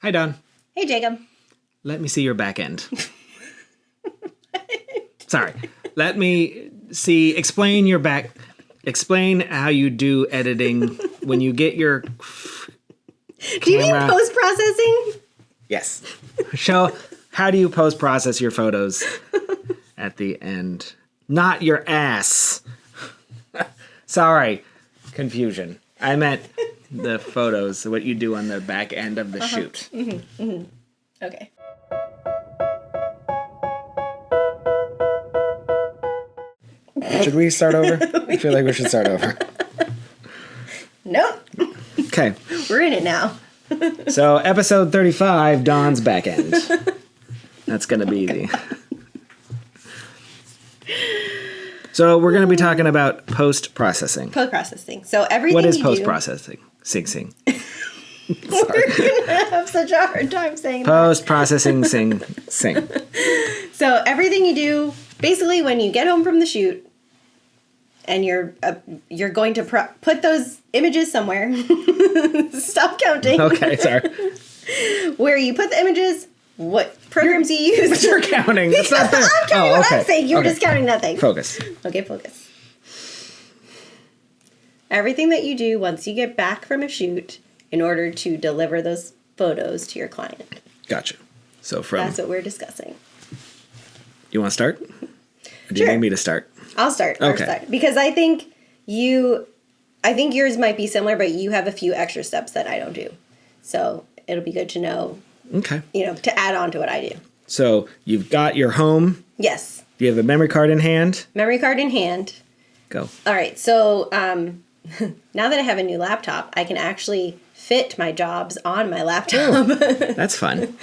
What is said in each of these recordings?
Hi, Don. Hey, Jacob. Let me see your back end. Sorry. Let me see. Explain how you do editing when you get your camera. Do you mean post-processing? Yes. How do you post-process your photos at the end? Not your ass. Sorry. Confusion. I meant the photos, what you do on the back end of the shoot. Mm-hmm. Mm-hmm. Okay. Should we start over? I feel like we should start over. Nope. Okay. We're in it now. So, episode 35, Dawn's back end. That's going to be the... So, we're going to be talking about post-processing. Post-processing. So, everything What is you post-processing? Sing. We're going to have such a hard time saying Post-processing, sing. So, everything you do, basically when you get home from the shoot, and you're going to put those images somewhere. Stop counting. Okay, sorry. Where you put the images, what programs you use. But you're counting. That's not fair. I'm counting what I'm saying. You're just counting nothing. Focus. Okay, focus. Everything that you do once you get back from a shoot in order to deliver those photos to your client. Gotcha. So That's what we're discussing. You want to start? Or do you need me to start? I'll start. Okay. Because I think yours might be similar, but you have a few extra steps that I don't do. So it'll be good to know. Okay. To add on to what I do. So you've got your home. Yes. You have a memory card in hand. Memory card in hand. Go. All right. So now that I have a new laptop, I can actually fit my jobs on my laptop. That's fun.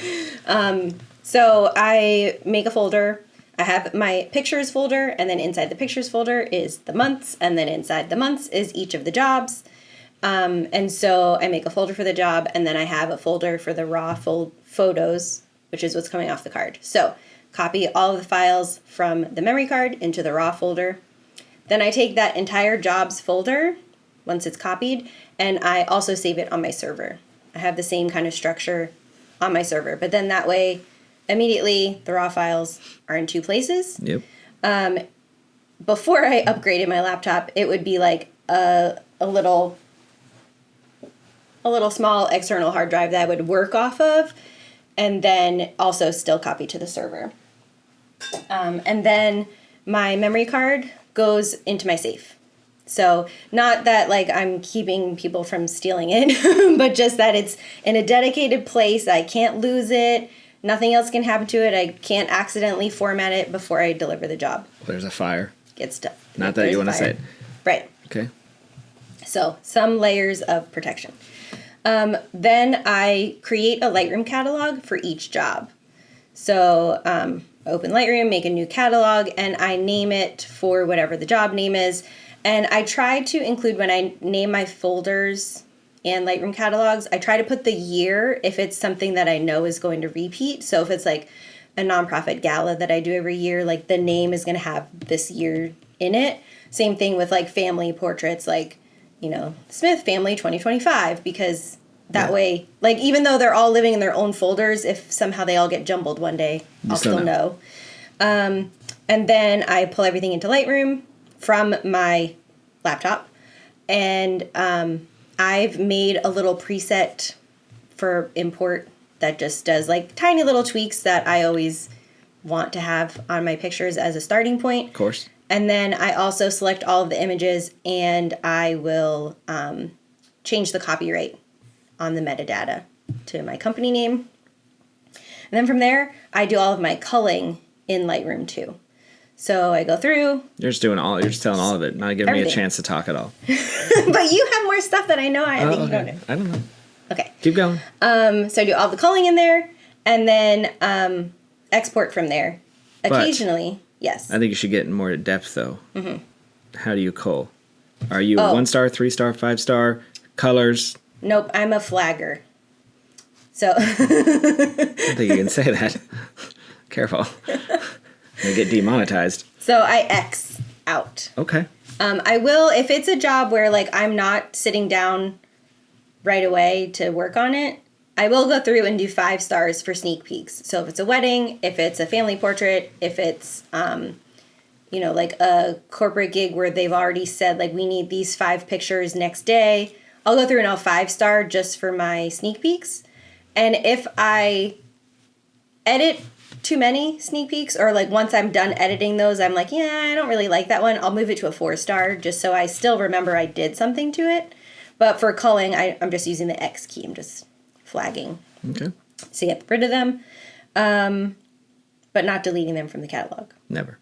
So I make a folder. I have my pictures folder, and then inside the pictures folder is the months, and then inside the months is each of the jobs. And so I make a folder for the job, and then I have a folder for the raw photos, which is what's coming off the card. So copy all of the files from the memory card into the raw folder. Then I take that entire jobs folder, once it's copied, and I also save it on my server. I have the same kind of structure on my server, but then that way, immediately, the raw files are in two places. Yep. Before I upgraded my laptop, it would be like a little small external hard drive that I would work off of, and then also still copy to the server. And then my memory card goes into my safe. So not that like I'm keeping people from stealing it, but just that it's in a dedicated place. I can't lose it. Nothing else can happen to it. I can't accidentally format it before I deliver the job. There's a fire. Get stuff. Not that you want to say it. Right. Okay. So some layers of protection. Then I create a Lightroom catalog for each job. So open Lightroom, make a new catalog, and I name it for whatever the job name is. And I try to include, when I name my folders and Lightroom catalogs, I try to put the year if it's something that I know is going to repeat. So if it's like a nonprofit gala that I do every year, like the name is going to have this year in it. Same thing with like family portraits, like, Smith Family 2025, because that way, like, even though they're all living in their own folders, if somehow they all get jumbled one day, I'll still know. And then I pull everything into Lightroom from my laptop, and I've made a little preset for import that just does like tiny little tweaks that I always want to have on my pictures as a starting point. Of course. And then I also select all of the images, and I will change the copyright on the metadata to my company name. And then from there, I do all of my culling in Lightroom too. So I go through. You're just telling all of it, not giving me a chance to talk at all. But you have more stuff that I know I think you don't know. I don't know. Okay. Keep going. So I do all the culling in there, and then export from there. Occasionally, yes. I think you should get more depth, though. Mm-hmm. How do you cull? Are you 1-star, 3-star, 5-star, colors? Nope, I'm a flagger. So. I don't think you can say that. Careful. They get demonetized. So I X out. Okay. I will, if it's a job where like I'm not sitting down right away to work on it, I will go through and do 5 stars for sneak peeks. So if it's a wedding, if it's a family portrait, if it's, like a corporate gig where they've already said, like, we need these 5 pictures next day, I'll go through and I'll 5-star just for my sneak peeks. And if I edit too many sneak peeks, or like once I'm done editing those, I'm like, yeah, I don't really like that one, I'll move it to a 4-star just so I still remember I did something to it. But for culling, I'm just using the X key. I'm just flagging. Okay. So get rid of them, but not deleting them from the catalog. Never.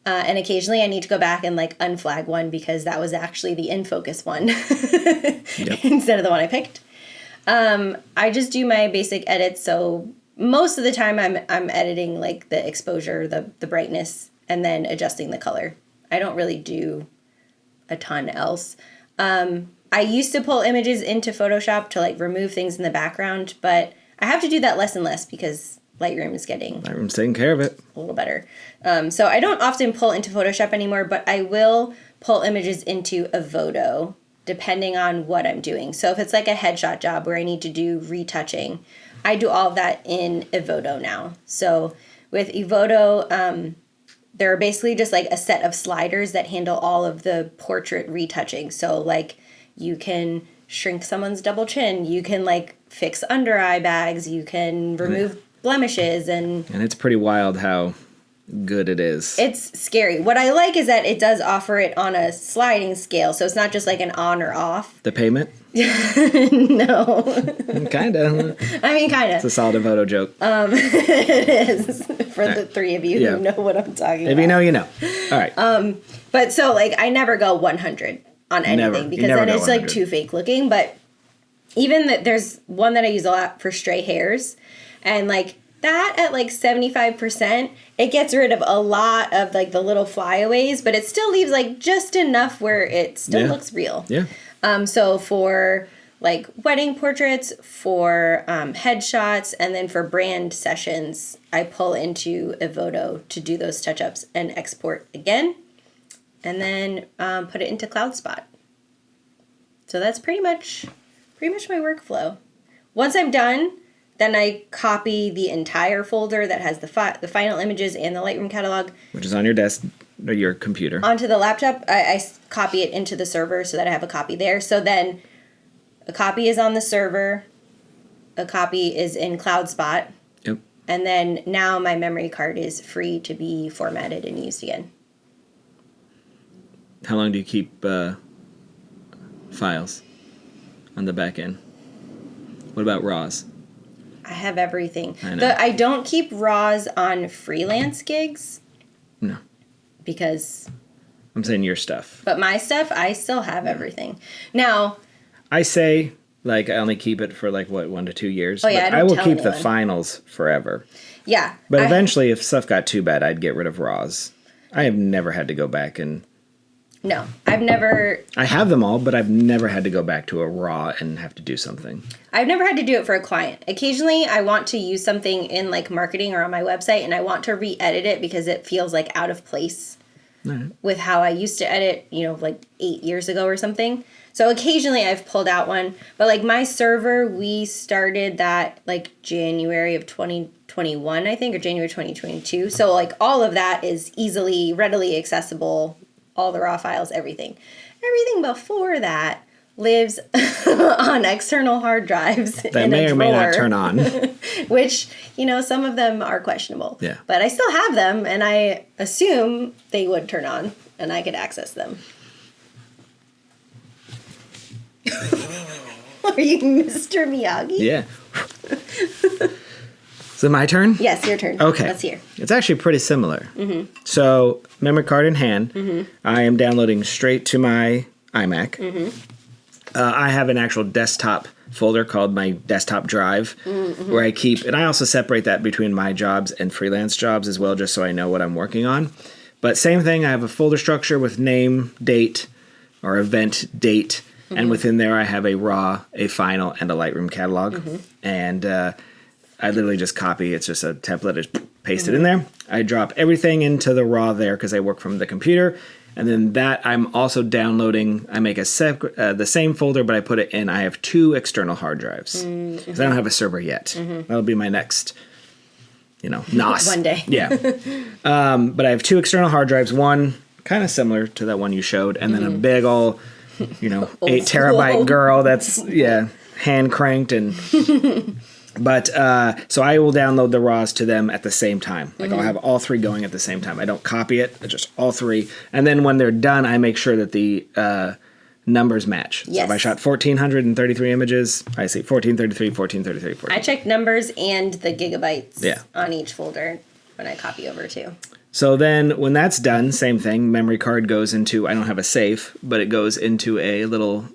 And occasionally I need to go back and like unflag one because that was actually the in focus one instead of the one I picked. I just do my basic edits. So most of the time I'm editing like the exposure, the brightness, and then adjusting the color. I don't really do a ton else. I used to pull images into Photoshop to like remove things in the background, but I have to do that less and less because Lightroom's taking care of it. A little better. So I don't often pull into Photoshop anymore, but I will pull images into Evoto depending on what I'm doing. So if it's like a headshot job where I need to do retouching, I do all of that in Evoto now. So with Evoto, there are basically just like a set of sliders that handle all of the portrait retouching. So like you can shrink someone's double chin, you can like fix under eye bags, you can remove blemishes, and it's pretty wild how good it is. It's scary. What I like is that it does offer it on a sliding scale, so it's not just like an on or off. The payment? No. Kinda. I mean, kinda. It's a solid Evoto joke. It is for the 3 of you who know what I'm talking about. If you know, you know. All right. But so like I never go 100 on anything because then it's like too fake looking. But even there's one that I use a lot for stray hairs, and like that at like 75%, it gets rid of a lot of like the little flyaways, but it still leaves like just enough where it still looks real. Yeah. So for like wedding portraits, for headshots, and then for brand sessions, I pull into Evoto to do those touch-ups and export again, and then put it into CloudSpot. So that's pretty much my workflow. Once I'm done, then I copy the entire folder that has the final images and the Lightroom catalog. Which is on your desk or your computer. Onto the laptop. I copy it into the server so that I have a copy there. So then a copy is on the server. A copy is in CloudSpot. Yep. And then now my memory card is free to be formatted and used again. How long do you keep files on the back end? What about RAWs? I have everything. I know. I don't keep RAWs on freelance gigs. No. Because... I'm saying your stuff. But my stuff, I still have everything. Now... I say, like, I only keep it for, like, 1 to 2 years. Oh, yeah, but I will keep the finals forever. Yeah. But eventually, if stuff got too bad, I'd get rid of RAWs. I have never had to go back and... No, I've never... I have them all, but I've never had to go back to a RAW and have to do something. I've never had to do it for a client. Occasionally, I want to use something in, like, marketing or on my website, and I want to re-edit it because it feels, like, out of place with how I used to edit, like 8 years ago or something. So occasionally I've pulled out one. But, like, my server, we started that, like, January of 2021, I think, or January 2022. So, like, all of that is readily accessible. All the raw files, everything. Everything before that lives on external hard drives that may or may not turn on. Which, some of them are questionable. Yeah. But I still have them, and I assume they would turn on, and I could access them. Are you Mr. Miyagi? Yeah. Is it my turn? Yes, your turn. Okay. Let's hear. It's actually pretty similar. Mm-hmm. So, memory card in hand, I am downloading straight to my iMac. Mm-hmm. I have an actual desktop folder called my desktop drive where I keep, and I also separate that between my jobs and freelance jobs as well, just so I know what I'm working on. But same thing, I have a folder structure with name, date, or event date, and within there I have a RAW, a final, and a Lightroom catalog. And I literally just copy. It's just a template. Just paste it in there. I drop everything into the RAW there because I work from the computer. And then that I'm also downloading. I make a the same folder, but I put it in. I have 2 external hard drives because I don't have a server yet. That'll be my next, NOS. One day. Yeah. But I have 2 external hard drives. One kind of similar to that one you showed, and then a big old 8 terabyte girl that's hand cranked and. But so I will download the RAWs to them at the same time. Like I'll have all 3 going at the same time. I don't copy it, just all 3. And then when they're done, I make sure that the numbers match. Yes. So if I shot 1,433 images, I see 1433, 1433, 14. I check numbers and the gigabytes on each folder when I copy over too. So then when that's done, same thing. Memory card goes into, I don't have a safe, but it goes into a little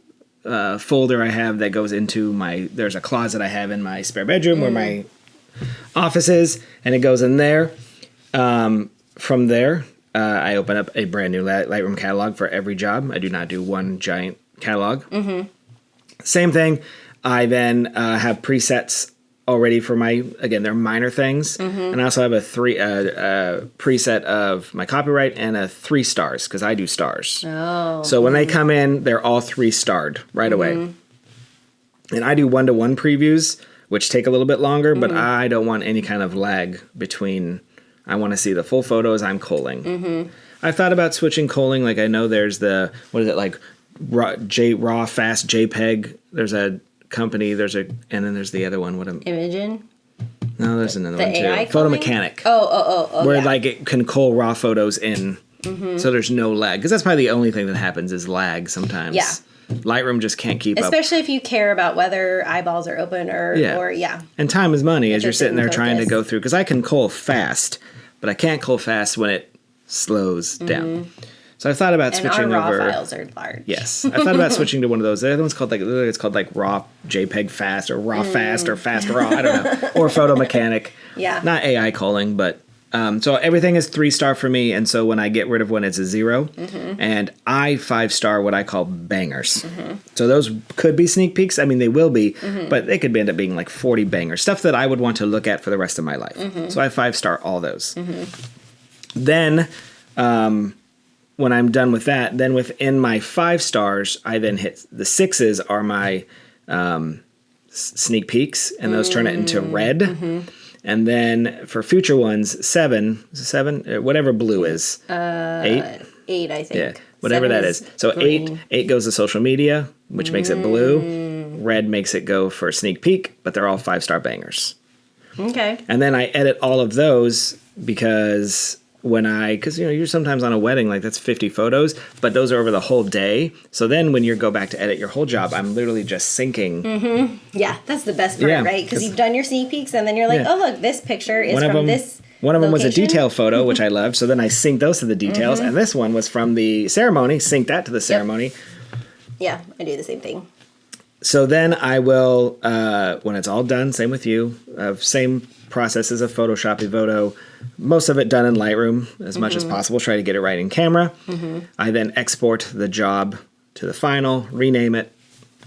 folder I have that goes into there's a closet I have in my spare bedroom where my office is, and it goes in there. From there, I open up a brand new Lightroom catalog for every job. I do not do one giant catalog. Same thing. I then have presets already for they're minor things. And I also have a preset of my copyright and a 3 stars because I do stars. Oh. So when they come in, they're all 3 starred right away. And I do 1-to-1 previews, which take a little bit longer, but I don't want any kind of lag between. I want to see the full photos I'm culling. I thought about switching culling. Like I know there's raw fast JPEG. There's a company, and then there's the other one. Imogen? No, there's another one too. AI Photo culling? Mechanic. Oh, where like it can cull raw photos in, so there's no lag. Because that's probably the only thing that happens is lag sometimes. Yeah. Lightroom just can't keep up. Especially if you care about whether eyeballs are open or. And time is money as you're it's sitting there in trying to focus. go through. Because I can cull fast, but I can't cull fast when it slows down. So I thought about And switching our raw over. files are large. Yes, I thought about switching to one of those. The other one's called it's called raw JPEG fast or raw fast or fast raw. I don't know. Or Photo Mechanic. Yeah. Not AI culling, but so everything is 3-star for me. And so when I get rid of one, it's a 0, and I 5-star what I call bangers. So those could be sneak peeks. I mean, they will be, but they could end up being like 40 bangers, stuff that I would want to look at for the rest of my life. So I 5-star all those. Then. When I'm done with that, then within my 5 stars, I then hit the 6s are my sneak peeks, and those turn it into red. And then for future ones, 7, whatever blue is, 8, 8, I think. yeah, whatever 7 that is. So green. 8 goes to social media, which makes it blue. Red makes it go for sneak peek, but they're all 5-star bangers. Okay. And then I edit all of those because you're sometimes on a wedding, like that's 50 photos, but those are over the whole day. So then when you go back to edit your whole job, I'm literally just syncing. Yeah, that's the best part, right? Because you've done your sneak peeks, and then you're like, oh, look, this picture is from this One of them was a location. detail photo, which I loved. So then I synced those to the details. And this one was from the ceremony, synced that to the ceremony. Yeah, I do the same thing. So then I will, when it's all done, same with you, same processes of Photoshop, Evoto, most of it done in Lightroom as much as possible, try to get it right in camera. I then export the job to the final, rename it,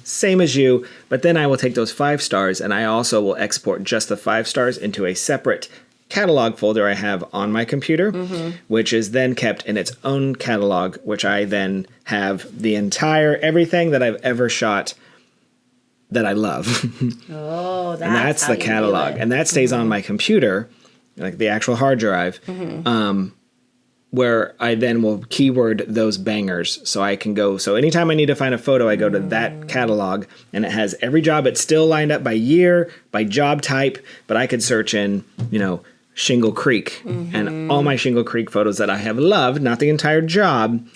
same as you, but then I will take those 5 stars and I also will export just the 5 stars into a separate catalog folder I have on my computer, which is then kept in its own catalog, which I then have the entire, everything that I've ever shot that I love. Oh, And that's how the you do catalog. it. And that stays on my computer, like the actual hard drive, where I then will keyword those bangers. So I can go, so anytime I need to find a photo, I go to that catalog and it has every job. It's still lined up by year, by job type, but I could search in, Shingle Creek and all my Shingle Creek photos that I have loved, not the entire job,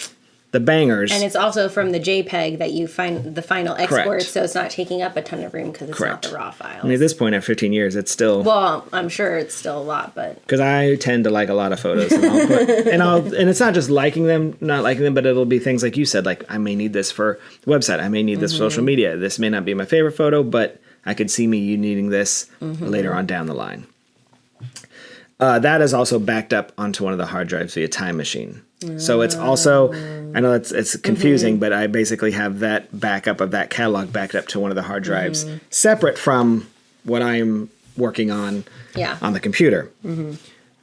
the bangers. And it's also from the JPEG that you find the final export, Correct. so it's not taking up a ton of room because it's Correct. not the raw files. I mean, at this point, at 15 years, it's still... Well, I'm sure it's still a lot, but... Because I tend to like a lot of photos. And I'll put, and it's not just liking them, not liking them, but it'll be things like you said, like, I may need this for the website. I may need this for social media. This may not be my favorite photo, but I could see you needing this later on down the line. That is also backed up onto one of the hard drives via Time Machine. So it's also, I know it's confusing, but I basically have that backup of that catalog backed up to one of the hard drives, separate from what I'm working on the computer.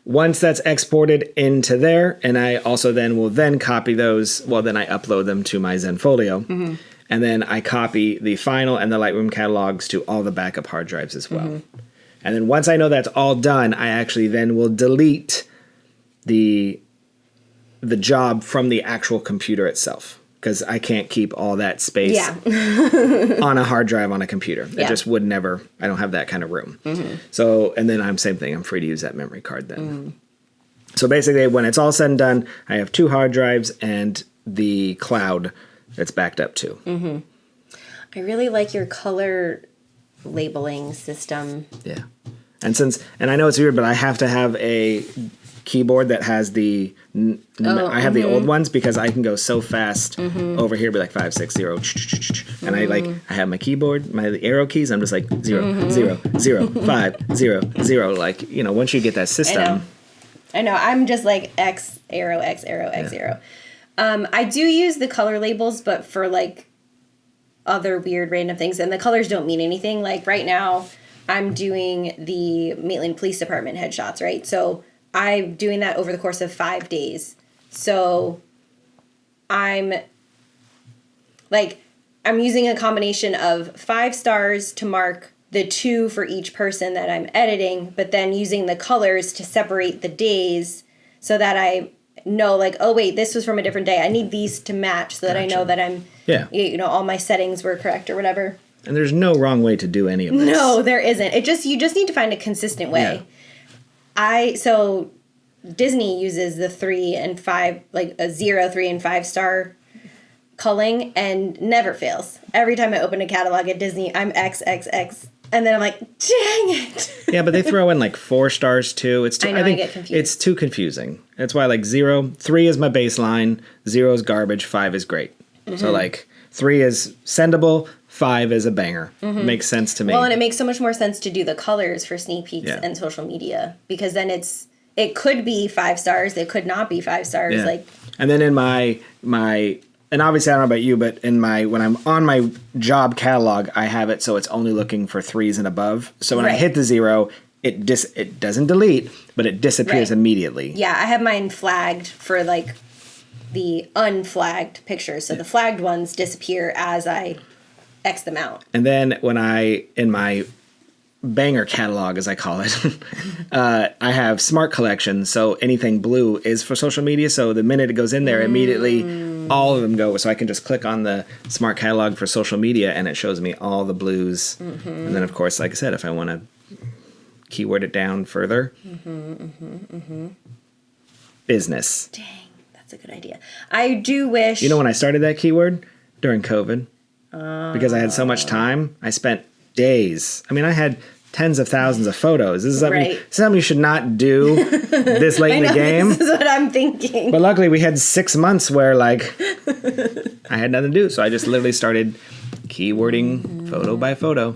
once that's exported into there, and I also then will then copy those, well, then I upload them to my Zenfolio. And then I copy the final and the Lightroom catalogs to all the backup hard drives as well. And then once I know that's all done, I actually then will delete the job from the actual computer itself, because I can't keep all that space on a hard drive on a computer. It just would never, I don't have that kind of room. So, and then same thing, I'm free to use that memory card then. So basically, when it's all said and done, I have 2 hard drives and the cloud that's backed up to. I really like your color labeling system. Yeah. And I know it's weird, but I have to have a keyboard that has I have the old ones, because I can go so fast over here, be like 5, 6, 0, and I have my keyboard, the arrow keys. I'm just like 0, 0, 0, 5, 0, 0. Like, once you get that system. I know. I'm just like X arrow, X arrow, X arrow. I do use the color labels, but for like other weird random things, and the colors don't mean anything. Like right now, I'm doing the Maitland Police Department headshots, right? So I'm doing that over the course of 5 days. So I'm using a combination of 5 stars to mark the 2 for each person that I'm editing, but then using the colors to separate the days so that I know, like, oh wait, this was from a different day. I need these to match so that I know that I'm, all my settings were correct or whatever. And there's no wrong way to do any of this. No, there isn't. You just need to find a consistent way. So Disney uses the 3 and 5, like a 0, 3, and 5 star culling, and never fails. Every time I open a catalog at Disney, I'm X, X, X. And then I'm like, dang it. Yeah, but they throw in like 4 stars too. It's too, I get confused. It's too confusing. That's why like 0, 3 is my baseline, 0 is garbage, 5 is great. So like 3 is sendable, 5 is a banger. Makes sense to me. Well, and it makes so much more sense to do the colors for sneak peeks and social media, because then it could be 5 stars, it could not be 5 stars. Like, and then in my and obviously I don't know about you, but when I'm on my job catalog, I have it so it's only looking for 3s and above. So when I hit the 0, it doesn't delete, but it disappears immediately. Yeah, I have mine flagged for like the unflagged pictures. So the flagged ones disappear as I X them out. And then in my banger catalog, as I call it, I have smart collection. So anything blue is for social media. So the minute it goes in there, immediately all of them go. So I can just click on the smart catalog for social media, and it shows me all the blues. And then, of course, like I said, if I want to keyword it down further, business. Dang, that's a good idea. I do wish. You know when I started that keyword? During COVID. Because I had so much time, I spent days. I mean, I had tens of thousands of photos. This is something you should not do this late in the game. This is what I'm thinking. But luckily, we had 6 months where, like, I had nothing to do. So I just literally started keywording photo by photo.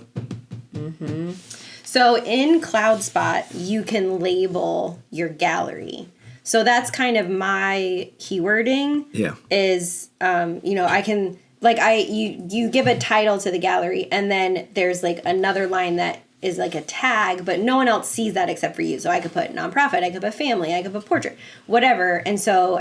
So in CloudSpot, you can label your gallery. So that's kind of my keywording. Yeah. Is, I can... Like you give a title to the gallery, and then there's like another line that is like a tag, but no one else sees that except for you. So I could put nonprofit, I could put family, I could put portrait, whatever. And so,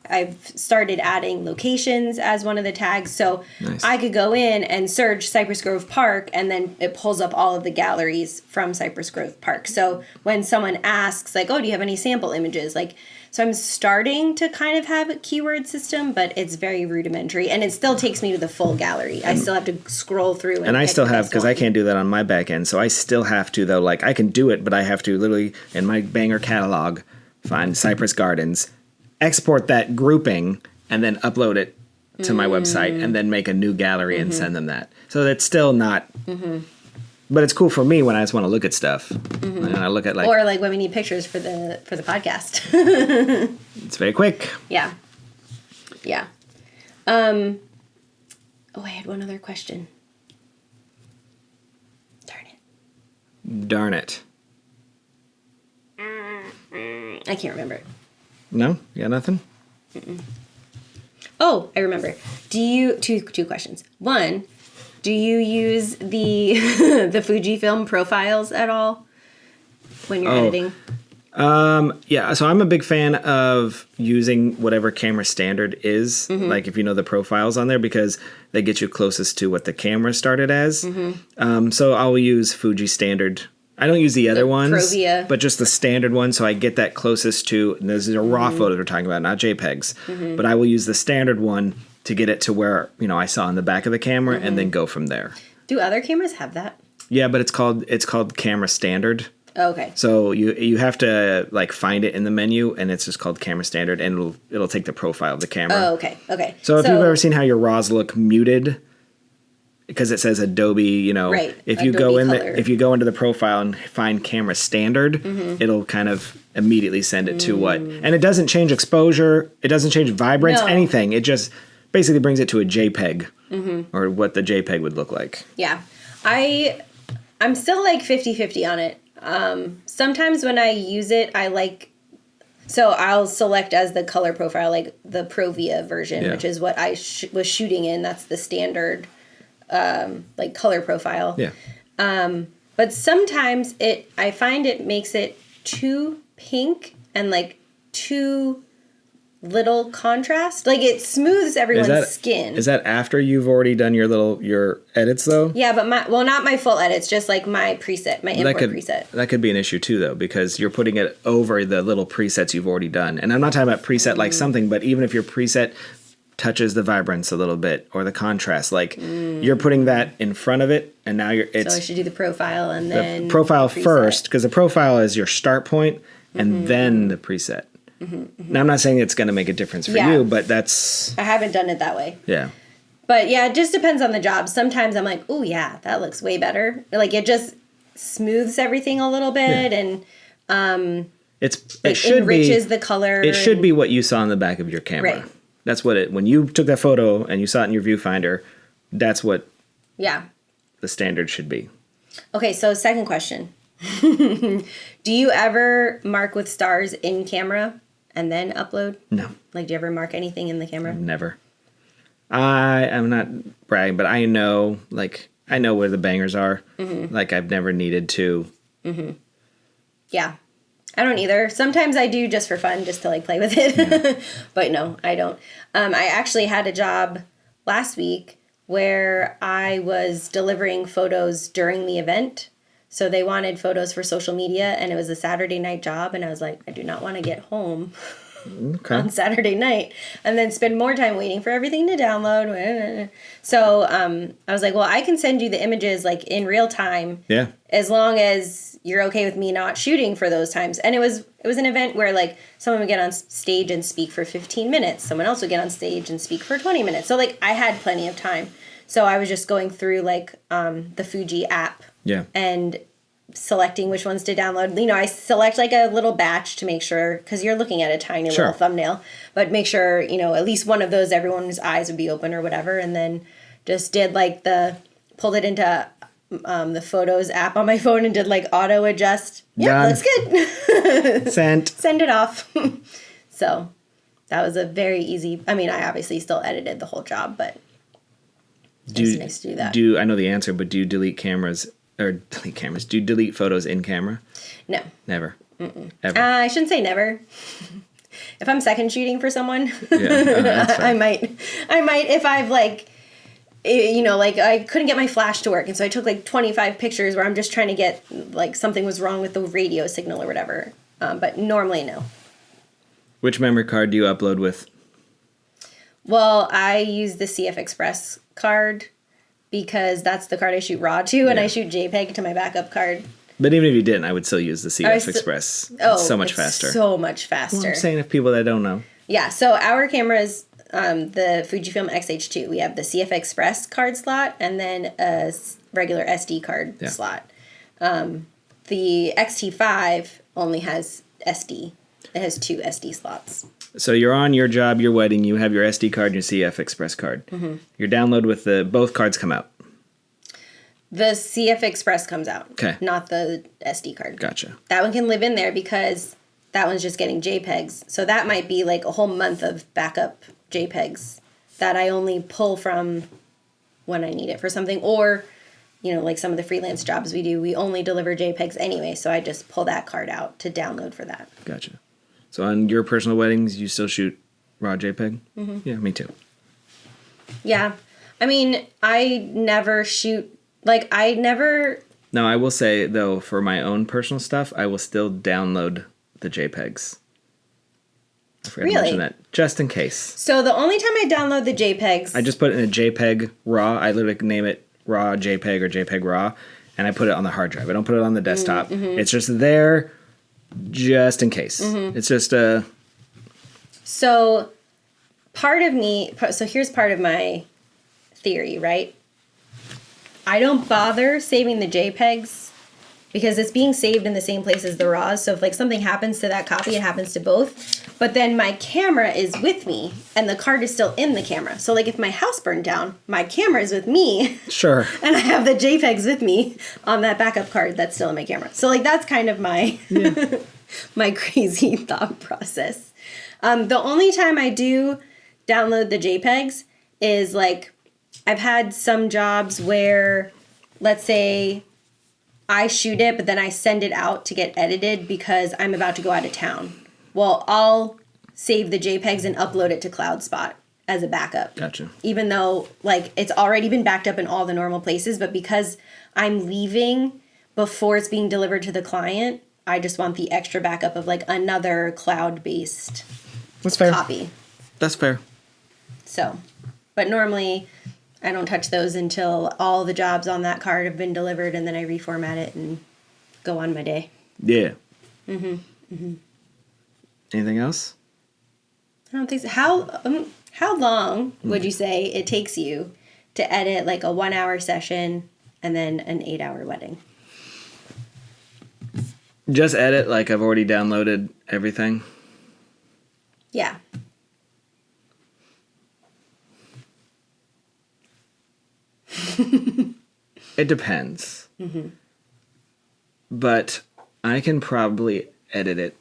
I've started adding locations as one of the tags. So I could go in and search Cypress Grove Park, and then it pulls up all of the galleries from Cypress Grove Park. So when someone asks like, oh, do you have any sample images? Like, so I'm starting to kind of have a keyword system, but it's very rudimentary, and it still takes me to the full gallery. I still have to scroll through. And I still have, because I can't do that on my back end, so I still have to, though, like, I can do it, but I have to literally, in my banger catalog, find Cypress Gardens, export that grouping, and then upload it to my website, and then make a new gallery and send them that. So that's still not... But it's cool for me when I just want to look at stuff. And I look at like... Or like when we need pictures for the podcast. It's very quick. Yeah. Yeah. Oh, I had one other question. Darn it. I can't remember. No? You got nothing? Oh, I remember. Do you... Two questions. One... Do you use the the Fujifilm profiles at all when you're editing? Yeah, so I'm a big fan of using whatever camera standard is, like if you know the profiles on there, because they get you closest to what the camera started as. So I'll use Fuji standard. I don't use the other ones, Provia. but just the standard one, so I get that closest to, and this is a raw photo we're talking about, not JPEGs, but I will use the standard one to get it to where, I saw in the back of the camera and then go from there. Do other cameras have that? Yeah, but it's called camera standard. Oh, okay. So you have to like find it in the menu, and it's just called camera standard, and it'll take the profile of the camera. Oh, okay. Okay. So if you've ever seen how your RAWs look muted, because it says Adobe, Right. if you go into the profile and find camera standard, it'll kind of immediately send it to what, and it doesn't change exposure, it doesn't change vibrance, No. anything. It just basically brings it to a JPEG, or what the JPEG would look like. Yeah. I'm still like 50-50 on it. Sometimes when I use it, so I'll select as the color profile, like the Provia version, Yeah. which is what I was shooting in. That's the standard, like color profile. Yeah. But sometimes I find it makes it too pink and like too little contrast. Like it smooths everyone's skin. Is that after you've already done your edits though? Yeah, but not my full edits, just like my preset, my import preset. That could be an issue too, though, because you're putting it over the little presets you've already done. And I'm not talking about preset like something, but even if your preset touches the vibrance a little bit or the contrast, like you're putting that in front of it, and now so I should do the profile and then the profile the preset. first, because the profile is your start point, and then the preset. Now, I'm not saying it's going to make a difference for you, but I haven't done it that way. Yeah. But yeah, it just depends on the job. Sometimes I'm like, oh yeah, that looks way better. Like it just smooths everything a little bit and It should enriches the color. It should be what you saw in the back of your camera. Right. That's what when you took that photo and you saw it in your viewfinder, that's what the standard should be. Okay, so second question. Do you ever mark with stars in camera and then upload? No. Like, do you ever mark anything in the camera? Never. I am not bragging, but I know where the bangers are. Like, I've never needed to. Yeah. I don't either. Sometimes I do just for fun, just to like play with it. But no, I don't. I actually had a job last week where I was delivering photos during the event. So they wanted photos for social media, and it was a Saturday night job. And I was like, I do not want to get home on Saturday night and then spend more time waiting for everything to download. So I was like, well, I can send you the images like in real time. Yeah. As long as you're okay with me not shooting for those times. And it was an event where like someone would get on stage and speak for 15 minutes. Someone else would get on stage and speak for 20 minutes. So like I had plenty of time. So I was just going through like the Fuji app. Yeah. And selecting which ones to download. You know, I select like a little batch to make sure, because you're looking at a tiny little thumbnail, but make sure, at least one of those, everyone's eyes would be open or whatever. And then just did like pulled it into the Photos app on my phone and did like auto adjust. Yeah, looks good. Send it off. So that was a very easy, I obviously still edited the whole job, but it was nice to do that. I know the answer, but do you delete cameras? Do you delete photos in camera? No. Never. Ever. I shouldn't say never. If I'm second shooting for someone, I might if I've like, like I couldn't get my flash to work. And so I took like 25 pictures where I'm just trying to get like something was wrong with the radio signal or whatever. But normally, no. Which memory card do you upload with? Well, I use the CF Express card, because that's the card I shoot RAW to, and I shoot JPEG to my backup card. But even if you didn't, I would still use the CF Express. It's so much faster. So much faster. Well, I'm saying if people that don't know. Yeah, so our cameras, the Fujifilm X-H2, we have the CF Express card slot and then a regular SD card slot. The X-T5 only has SD. It has 2 SD slots. So you're on your job, your wedding, you have your SD card and your CF Express card. Your download with both cards come out. The CF Express comes out. Okay. Not the SD card. Gotcha. That one can live in there because that one's just getting JPEGs. So that might be like a whole month of backup JPEGs that I only pull from when I need it for something. Or, like some of the freelance jobs we do, we only deliver JPEGs anyway. So I just pull that card out to download for that. Gotcha. So on your personal weddings, you still shoot raw JPEG? Mm-hmm. Yeah, me too. Yeah. I mean, I never shoot, No, I will say, though, for my own personal stuff, I will still download the JPEGs. I forgot to mention that, just in case. So the only time I download the JPEGs... I just put it in a JPEG RAW. I literally name it RAW JPEG or JPEG RAW, and I put it on the hard drive. I don't put it on the desktop. Mm-hmm. It's just there just in case. Mm-hmm. It's just a... So here's part of my theory, right? I don't bother saving the JPEGs because it's being saved in the same place as the RAWs. So if like something happens to that copy, it happens to both. But then my camera is with me and the card is still in the camera. So like if my house burned down, my camera is with me. Sure. And I have the JPEGs with me on that backup card that's still in my camera. So like that's kind of my my crazy thought process. The only time I do download the JPEGs is like I've had some jobs where, let's say, I shoot it, but then I send it out to get edited because I'm about to go out of town. Well, I'll save the JPEGs and upload it to CloudSpot as a backup. Gotcha. Even though, like, it's already been backed up in all the normal places, but because I'm leaving before it's being delivered to the client, I just want the extra backup of, like, another cloud-based copy. That's fair. So, but normally... I don't touch those until all the jobs on that card have been delivered, and then I reformat it and go on my day. Yeah. Mm-hmm. Mm-hmm. Anything else? I don't think so. How long would you say it takes you to edit like a 1-hour session and then an 8-hour wedding? Just edit like I've already downloaded everything? Yeah. It depends. Mm-hmm. But I can probably edit it.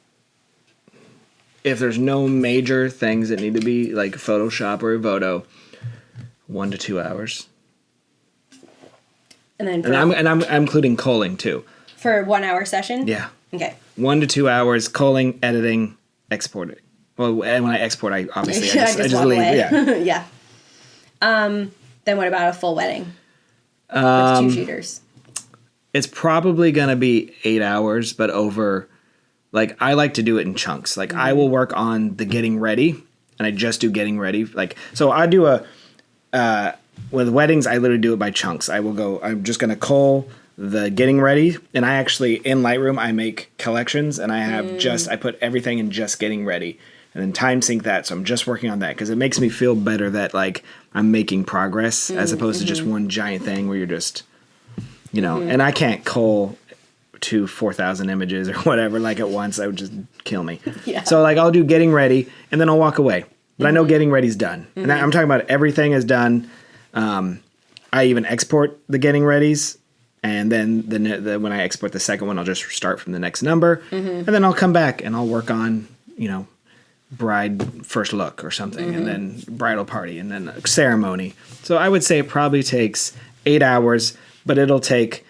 If there's no major things that need to be like Photoshop or Voto, 1 to 2 hours. And then I'm including culling too. For a 1-hour session? Yeah. Okay. 1 to 2 hours, culling, editing, exporting. Well, and when I export, I obviously I just leave. Away. Yeah. Yeah. Then what about a full wedding? With 2 shooters. It's probably going to be 8 hours, but over, like, I like to do it in chunks. Like, I will work on the getting ready, and I just do getting ready. Like, so I do with weddings, I literally do it by chunks. I'm just going to cull the getting ready, and I actually, in Lightroom, I make collections, and I have I put everything in just getting ready. And then time sync that, so I'm just working on that because it makes me feel better that like I'm making progress as opposed to just one giant thing where you're just, And I can't cull to 4,000 images or whatever like at once. That would just kill me. Yeah. So like I'll do getting ready and then I'll walk away. But I know getting ready's done, and I'm talking about everything is done. I even export the getting readies. And then when I export the second one, I'll just start from the next number, and then I'll come back and I'll work on bride first look or something, and then bridal party, and then a ceremony. So I would say it probably takes 8 hours, but it'll take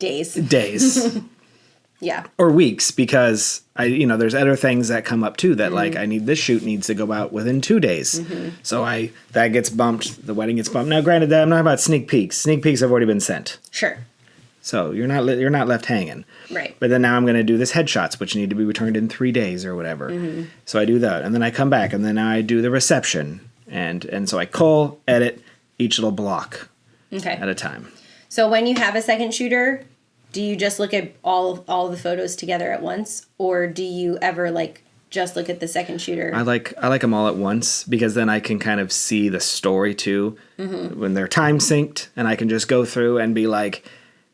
days. Yeah. Or weeks, because there's other things that come up too that like this shoot needs to go out within 2 days. So that gets bumped, the wedding gets bumped. Now granted, that I'm not about sneak peeks. Sneak peeks have already been sent. Sure. So you're not left hanging. Right. But then now I'm going to do this headshots, which need to be returned in 3 days or whatever. So I do that, and then I come back, and then I do the reception, and so I cull, edit each little block at a time. So when you have a second shooter, do you just look at all the photos together at once, or do you ever like just look at the second shooter? I like them all at once because then I can kind of see the story too when they're time synced, and I can just go through and be like.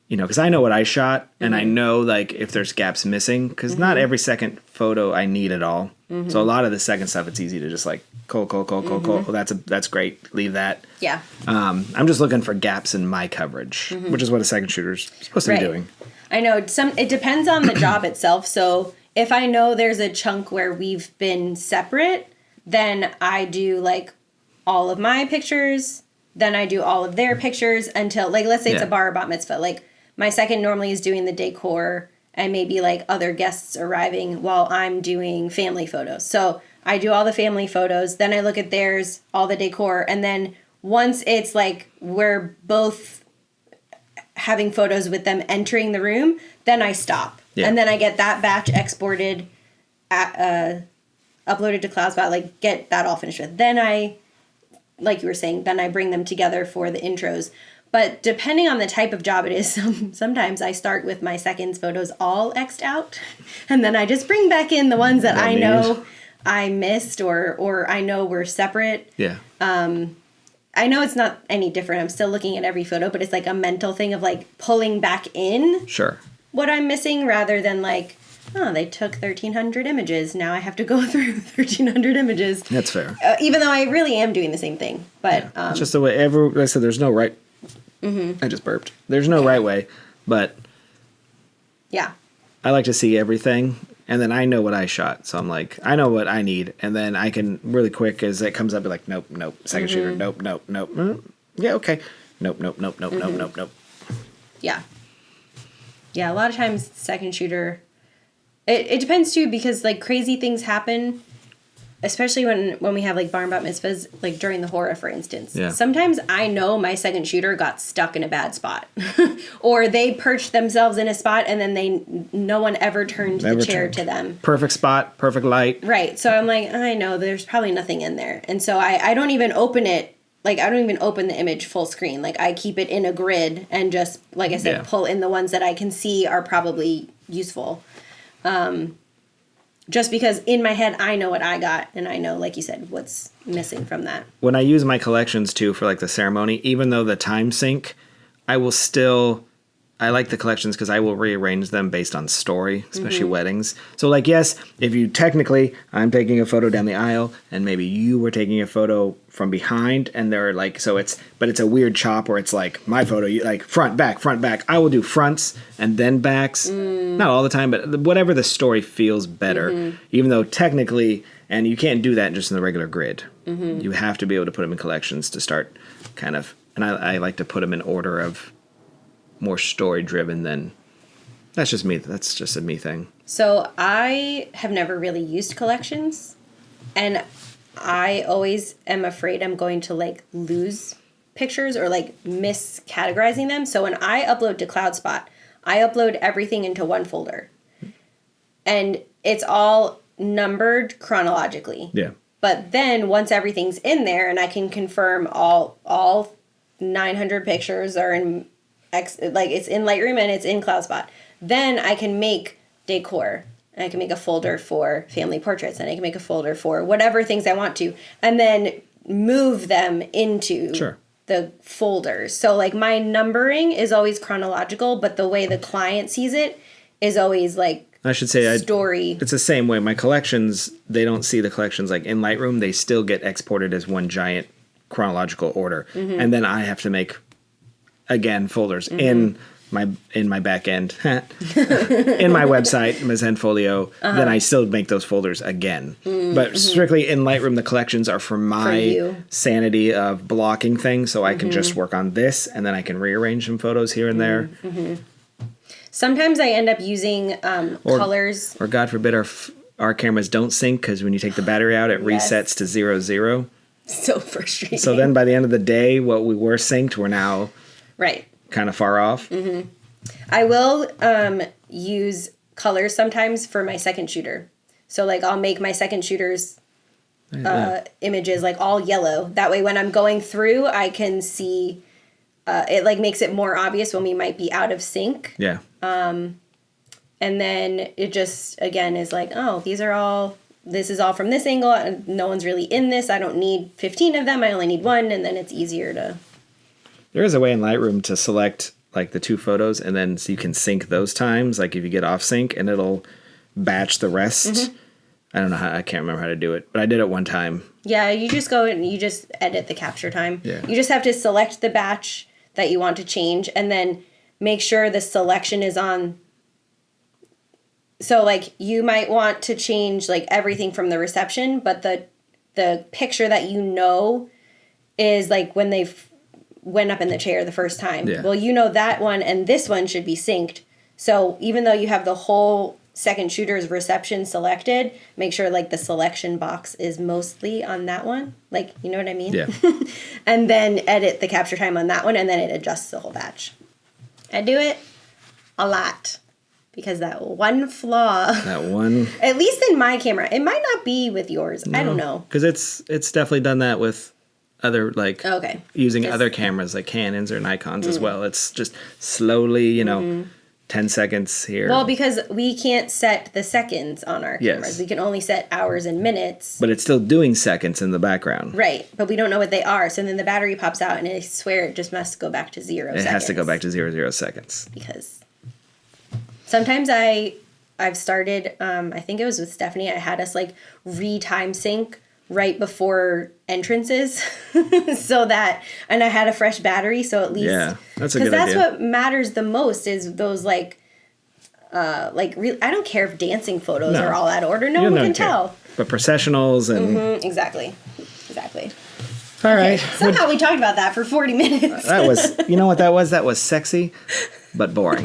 Because I know what I shot, and I know like if there's gaps missing, because not every second photo I need at all. So a lot of the second stuff, it's easy to just like cull. Well, that's great. Leave that. Yeah. I'm just looking for gaps in my coverage, which is what a second shooter's supposed to be doing. I know it depends on the job itself. So if I know there's a chunk where we've been separate, then I do like all of my pictures Then I do all of their pictures until, like, let's say it's Yeah. a bar or bat mitzvah. Like, my second normally is doing the decor and maybe like other guests arriving while I'm doing family photos. So I do all the family photos, then I look at theirs, all the decor, and then once it's like we're both having photos with them entering the room, then I stop. Yeah. And then I get that batch exported, uploaded to CloudSpot, like get that all finished with. Then I, like you were saying, then I bring them together for the intros. But depending on the type of job it is, sometimes I start with my seconds photos all X'd out, and then I just bring back in the ones that I know I missed or I know were separate. Yeah. I know it's not any different. I'm still looking at every photo, but it's like a mental thing of like pulling back in Sure. what I'm missing rather than like, oh, they took 1,300 images. Now I have to go through 1,300 images. That's fair. Even though I really am doing the same thing. But It's just the way like I said, there's no right. I just burped. There's no right way, but yeah. I like to see everything, and then I know what I shot. So I'm like, I know what I need, and then I can really quick as it comes up, be like, nope, nope, second shooter, nope, nope, nope. Yeah, okay. Nope, nope, nope, nope, nope, nope, nope. Yeah. Yeah, a lot of times second shooter, it depends too, because like crazy things happen, especially when we have like bar and bat mitzvahs, like during the horror, for instance. Yeah. Sometimes I know my second shooter got stuck in a bad spot, or they perched themselves in a spot and then no one ever turned the chair to them. Perfect spot, perfect light. Right. So I'm like, I know there's probably nothing in there. And so I don't even open it. Like, I don't even open the image full screen. Like, I keep it in a grid and just, like I said, pull in the ones that I can see are probably useful. Just because in my head, I know what I got. And I know, like you said, what's missing from that. When I use my collections, too, for, like, the ceremony, even though the time sync, I will still... I like the collections because I will rearrange them based on story, especially weddings. So, like, yes, if you technically, I'm taking a photo down the aisle, and maybe you were taking a photo from behind, and they're like, so it's, but it's a weird chop where it's like my photo, you like front, back, front, back. I will do fronts and then backs, not all the time, but whatever the story feels better. Even though technically, and you can't do that just in the regular grid. You have to be able to put them in collections to start kind of, and I like to put them in order of more story driven than that's just me. That's just a me thing. So I have never really used collections, and I always am afraid I'm going to like lose pictures or like miscategorizing them. So when I upload to CloudSpot, I upload everything into one folder, and it's all numbered chronologically. Yeah. But then once everything's in there, and I can confirm all 900 pictures are in like it's in Lightroom and it's in CloudSpot, then I can make decor, and I can make a folder for family portraits, and I can make a folder for whatever things I want to, and then move them into the folders. So like my numbering is always chronological, but the way the client sees it is always like I should say story. It's the same way. My collections, they don't see the collections like in Lightroom. They still get exported as one giant chronological order, and then I have to make again folders in my back end in my website, my Zenfolio. Then I still make those folders again. But strictly in Lightroom, the collections are for my sanity of blocking things, so I can just work on this, and then I can rearrange some photos here and there. Sometimes I end up using colors. Or God forbid our cameras don't sync, because when you take the battery out, it resets to 0, 0. So frustrating. So then by the end of the day, what we were synced, we're now right kind of far off. I will use colors sometimes for my second shooter. So like I'll make my second shooter's images like all yellow. That way when I'm going through, I can see it like makes it more obvious when we might be out of sync. Yeah. And then it just again is like, oh, this is all from this angle, and no one's really in this. I don't need 15 of them. I only need one, and then it's easier to... There is a way in Lightroom to select like the two photos, and then so you can sync those times, like if you get off sync, and it'll batch the rest. I don't know how, I can't remember how to do it, but I did it one time. Yeah, you just go and you just edit the capture time. Yeah. You just have to select the batch that you want to change, and then make sure the selection is on. So like you might want to change like everything from the reception, but the picture that you know is like when they've went up in the chair the first time. Yeah. Well, you know that one and this one should be synced. So even though you have the whole second shooter's reception selected, make sure like the selection box is mostly on that one. Like, you know what I mean? Yeah. And then edit the capture time on that one, and then it adjusts the whole batch. I do it a lot because that one flaw, That one. at least in my camera, it might not be with yours. I don't know. Because it's definitely done that with other, like, Okay. using Just- other cameras like Canons or Nikons as well. It's just slowly, 10 seconds here. Well, because we can't set the seconds on our Yes. cameras. We can only set hours and minutes. but it's still doing seconds in the background. Right, but we don't know what they are. So then the battery pops out, and I swear it just must go back to 0 It seconds. has to go back to 0 seconds. Because sometimes I've started, I think it was with Stephanie, I had us like re-time sync right before entrances so that, and I had a fresh battery, so at least, Yeah, that's a because good that's idea. what matters the most is those I don't care if dancing photos No. are all out of order. No You one don't can care. tell. But processionals and... Exactly. All right. Somehow we talked about that for 40 minutes. That was... You know what that was? That was sexy, but boring.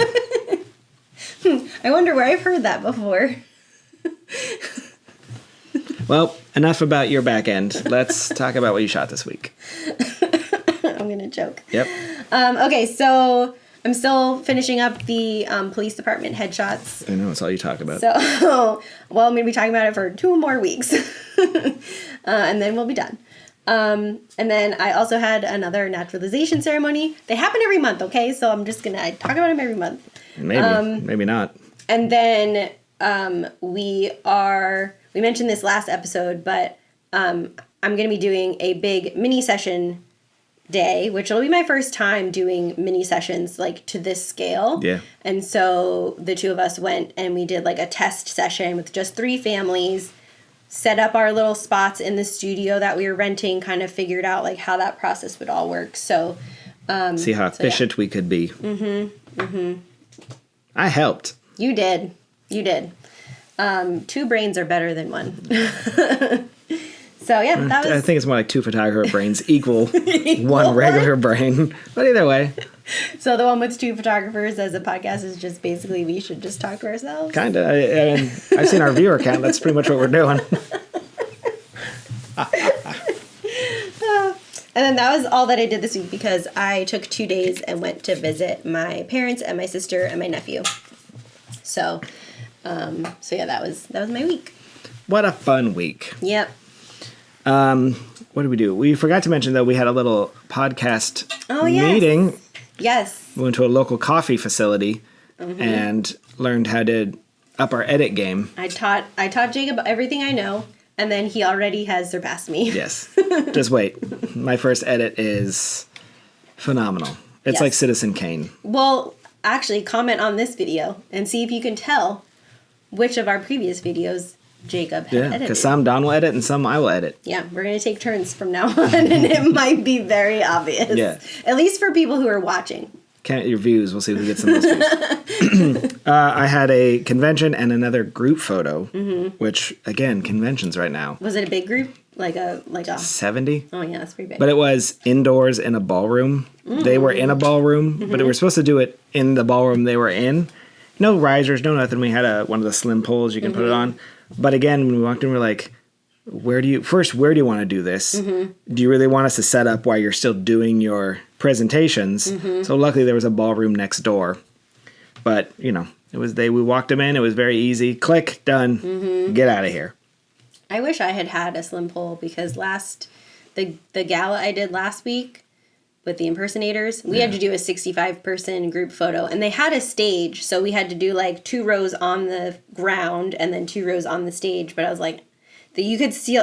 I wonder where I've heard that before. Well, enough about your back end. Let's talk about what you shot this week. I'm going to joke. Yep. Okay, so I'm still finishing up the police department headshots. I know, it's all you talk about. So, well, I'm going to be talking about it for 2 more weeks. And then we'll be done. And then I also had another naturalization ceremony. They happen every month, okay? So I'm just going to talk about them every month. Maybe. Maybe not. And then we mentioned this last episode, but I'm going to be doing a big mini session day, which will be my first time doing mini sessions like to this scale. Yeah. And so the two of us went and we did like a test session with just 3 families, set up our little spots in the studio that we were renting, kind of figured out like how that process would all work. So See how efficient we could be. I helped. You did. 2 brains are better than 1. So yeah, that was. I think it's more like 2 photographer brains equal 1 regular brain. But either way, So the one with 2 photographers as a podcast is just basically we should just talk to ourselves. kind of. I've seen our viewer count. That's pretty much what we're doing. And then that was all that I did this week because I took 2 days and went to visit my parents and my sister and my nephew. So yeah, that was my week. What a fun week. Yep. What did we do? We forgot to mention, though, we had a little podcast yes. meeting. Yes. We went to a local coffee facility and learned how to up our edit game. I taught Jacob everything I know, and then he already has surpassed me. Yes. Just wait. My first edit is phenomenal. It's Yes. like Citizen Kane. Well, actually, comment on this video and see if you can tell which of our previous videos Jacob had Yeah, edited. because some Don will edit and some I will edit. Yeah, we're going to take turns from now on, and it might be very obvious. Yeah. At least for people who are watching. Count your views. We'll see who gets the most views. I had a convention and another group photo, which, again, conventions right now. Was it a big group? Like a 70? Oh yeah, that's pretty big. But it was indoors in a ballroom. They were in a ballroom, but they were supposed to do it in the ballroom they were in. No risers, no nothing. We had one of the slim poles you can put it on. But again, when we walked in, we were like, where do you want to do this? Do you really want us to set up while you're still doing your presentations? So luckily there was a ballroom next door. But, we walked them in. It was very easy. Click, done. Get out of here. I wish I had a slim pole because the gala I did last week with the impersonators, we had to do a 65-person group photo, and they had a stage, so we had to do like 2 rows on the ground and then 2 rows on the stage. But I was like, you could see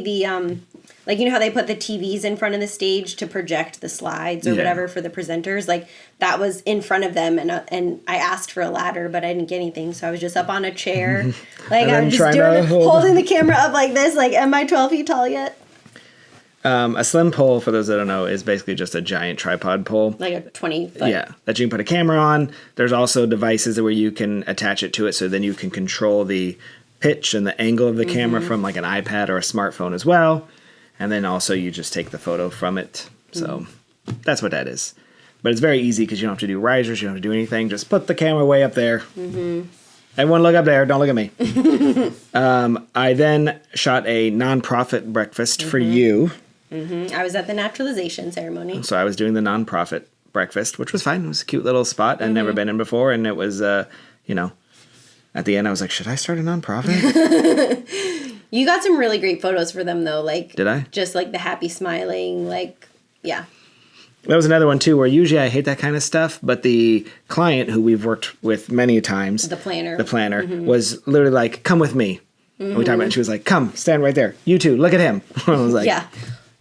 the like, you know how they put the TVs in front of the stage to project the slides or whatever for the presenters? Like, that was in front of them, and I asked for a ladder, but I didn't get anything, so I was just up on a chair. Like, I was just holding the camera up like this, like, am I 12 feet tall yet? A slim pole, for those that don't know, is basically just a giant tripod pole. Like a 20-foot. Yeah, that you can put a camera on. There's also devices where you can attach it to it, so then you can control the pitch and the angle of the camera from like an iPad or a smartphone as well. And then also you just take the photo from it. So That's what that is. But it's very easy because you don't have to do risers. You don't have to do anything. Just put the camera way up there. Mm-hmm. Everyone look up there. Don't look at me. I then shot a nonprofit breakfast for you. Mm-hmm. I was at the naturalization ceremony. So I was doing the nonprofit breakfast, which was fine. It was a cute little spot. I'd never been in before. And it was, at the end, I was like, should I start a nonprofit? You got some really great photos for them, though. Like, Did I? Just like the happy smiling, yeah. That was another one, too, where usually I hate that kind of stuff. But the client, who we've worked with many times. The planner. Was literally like, come with me. And we talked about it. And she was like, come, stand right there. You too, look at him. I was like, yeah.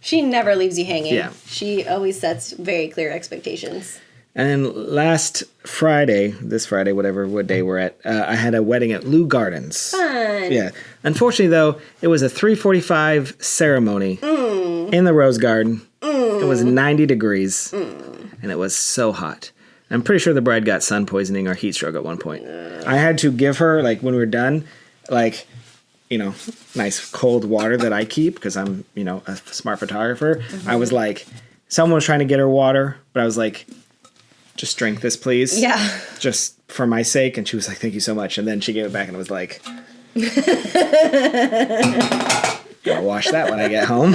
She never leaves you hanging. Yeah. She always sets very clear expectations. And then last Friday, this Friday, what day we're at, I had a wedding at Lou Gardens. Fun. Yeah. Unfortunately, though, it was a 3:45 ceremony in the Rose Garden. It was 90 degrees, and it was so hot. I'm pretty sure the bride got sun poisoning or heat stroke at one point. I had to give her, like, when we were done, like, nice cold water that I keep because I'm, a smart photographer. Mm-hmm. I was like, someone was trying to get her water, but I was like, just drink this, please. Yeah. Just for my sake. And she was like, thank you so much. And then she gave it back and I was like, I'll wash that when I get home.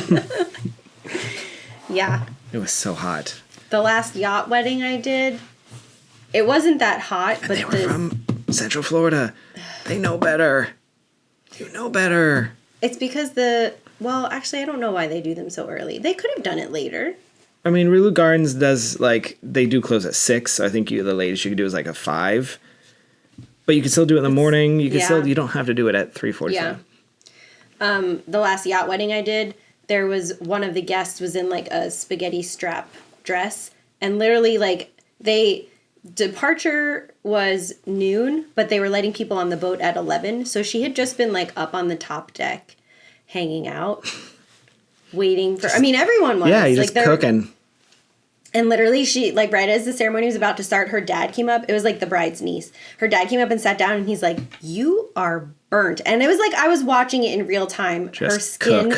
Yeah. It was so hot. The last yacht wedding I did, it wasn't that hot. And they were from Central Florida. They know better. You know better. It's because actually, I don't know why they do them so early. They could have done it later. I mean, Lou Gardens does, they do close at 6. I think the latest you could do is, a 5. But you can still do it in the morning. You can you don't have to do it at 3:45. Yeah. The last yacht wedding I did, there was one of the guests was in, a spaghetti strap dress. And literally, departure was noon, but they were letting people on the boat at 11. So she had just been, up on the top deck hanging out. Waiting for, everyone was. Yeah, you're just cooking. And literally she, right as the ceremony was about to start, her dad came up. It was the bride's niece. Her dad came up and sat down and he's like, you are burnt. And it was I was watching it in real time. Just her skin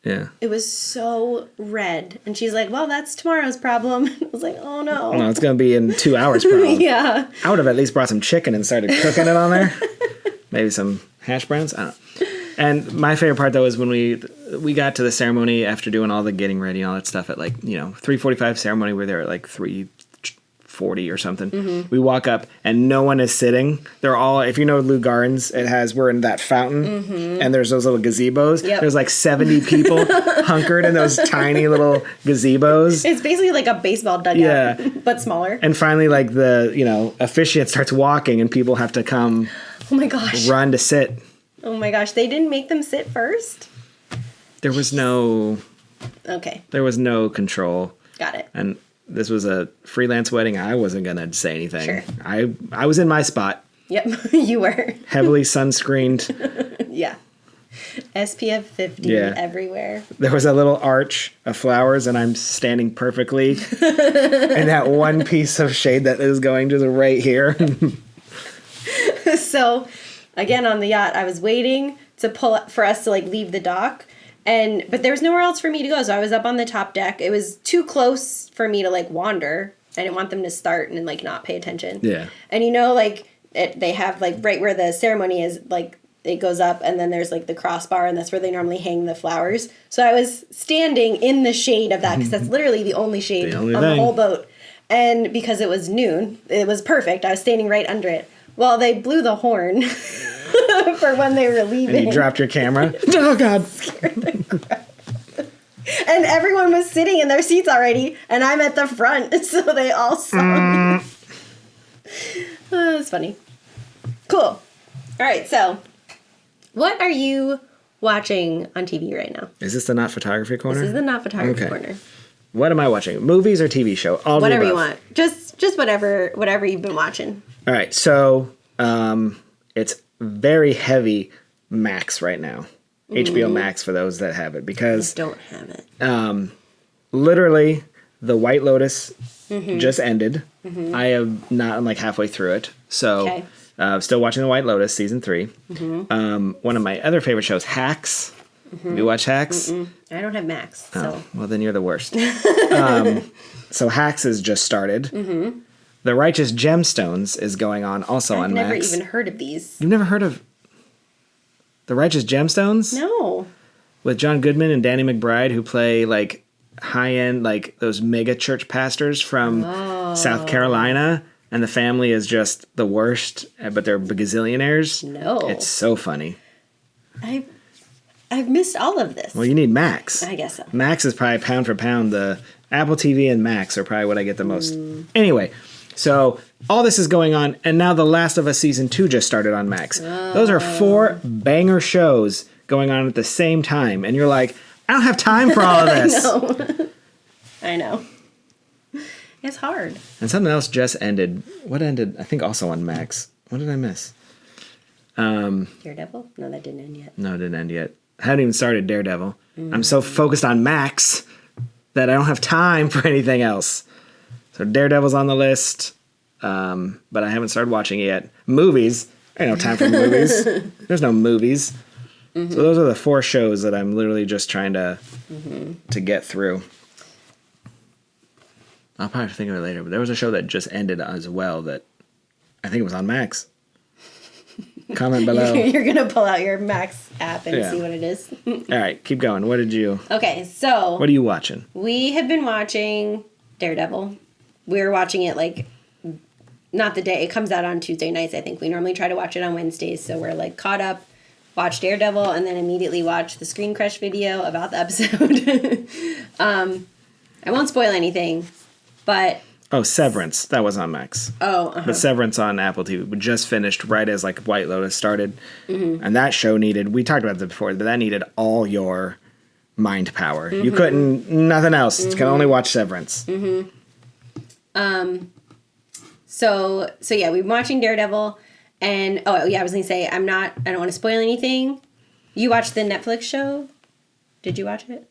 yeah. It was so red. And she's like, well, that's tomorrow's problem. I was like, oh no. No, it's going to be in 2 hours probably. Yeah. I would have at least brought some chicken and started cooking it on there. Maybe some hash browns. I don't know. And my favorite part, though, is when we got to the ceremony after doing all the getting ready and all that stuff at 3:45 ceremony. We're there at 3:40 or something. Mm-hmm. We walk up and no one is sitting. They're all, if you know Lou Gardens, we're in that fountain and there's those little gazebos. Yep. There's 70 people hunkered in those tiny little gazebos. It's basically a baseball dugout, but smaller. And finally, the officiant starts walking and people have to come. Oh my gosh! Run to sit. Oh my gosh, they didn't make them sit first? There was no... Okay. There was no control. Got it. And this was a freelance wedding. I wasn't going to say anything. Sure. I was in my spot. Yep, you were. Heavily sunscreened. Yeah. SPF 50 everywhere. There was a little arch of flowers, and I'm standing perfectly in that one piece of shade that is going to the right here. So... Again, on the yacht, I was waiting for us to leave the dock, but there was nowhere else for me to go. So I was up on the top deck. It was too close for me to wander. I didn't want them to start and not pay attention. Yeah. And they have right where the ceremony is, it goes up and then there's the crossbar and that's where they normally hang the flowers. So I was standing in the shade of that because that's literally the only shade on the whole boat. And because it was noon, it was perfect. I was standing right under it. Well, they blew the horn for when they were leaving. And you dropped your camera? Oh, God. And everyone was sitting in their seats already, and I'm at the front, so they all saw me. Oh, it's funny. Cool. All right, so what are you watching on TV right now? Is this the Not Photography Corner? This is the Not Photography Corner. What am I watching? Movies or TV show? All whatever you want. Just whatever you've been watching. All right, so it's very heavy Max right now. HBO Max for those that have it, because I don't have it. Literally, The White Lotus just ended. Mm-hmm. I'm halfway through it, so still watching The White Lotus season 3. Mm-hmm. One of my other favorite shows, Hacks, Have you watched Hacks? I don't have Max, so. Oh, well, then you're the worst. So Hacks has just started. Mm-hmm. The Righteous Gemstones is going on also on Max. I've never even heard of these. You've never heard of The Righteous Gemstones? No. With John Goodman and Danny McBride, who play like high-end, like those mega church pastors from South Carolina, and the family is just the worst, but they're gazillionaires. No. It's so funny. I've missed all of this. Well, you need Max. I guess so. Max is probably pound for pound. The Apple TV and Max are probably what I get the most. Anyway, so all this is going on, and now The Last of Us Season 2 just started on Max. Those are 4 banger shows going on at the same time, and you're like, I don't have time for all of this. I know. It's hard. And something else just ended. What ended? I think also on Max. What did I miss? Daredevil? No, that didn't end yet. No, it didn't end yet. I hadn't even started Daredevil. I'm so focused on Max that I don't have time for anything else. So Daredevil's on the list, but I haven't started watching it yet. Movies. I ain't no time for movies. There's no movies. So those are the 4 shows that I'm literally just trying to get through. I'll probably think of it later, but there was a show that just ended as well that I think it was on Max. Comment below. You're going to pull out your Max app and see what it is. All right, keep going. What did you... Okay, so... What are you watching? We have been watching Daredevil. We're watching it, like, not the day. It comes out on Tuesday nights, I think. We normally try to watch it on Wednesdays, so we're, like, caught up, watch Daredevil, and then immediately watch the Screen Crush video about the episode. I won't spoil anything, but... Oh, Severance. That was on Max. Oh, But Severance on Apple TV. We just finished right as like White Lotus started. And that show needed, we talked about this before, but that needed all your mind power. You couldn't, nothing else. You can only watch Severance. So yeah, we've been watching Daredevil, and, oh yeah, I was going to say, I don't want to spoil anything. You watched the Netflix show? Did you watch it?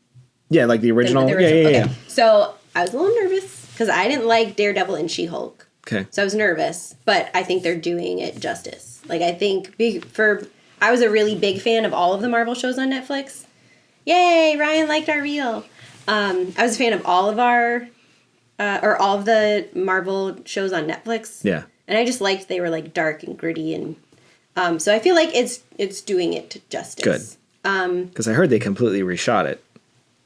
Yeah, like the original? The original? Yeah. Okay. So I was a little nervous, because I didn't like Daredevil and She-Hulk. Okay. So I was nervous, but I think they're doing it justice. Like, I think I was a really big fan of all of the Marvel shows on Netflix. Yay, Ryan liked our reel. I was a fan of all of all of the Marvel shows on Netflix. Yeah. And I just liked they were, like, dark and gritty, and so I feel like it's doing it to justice. Good. Because I heard they completely reshot it.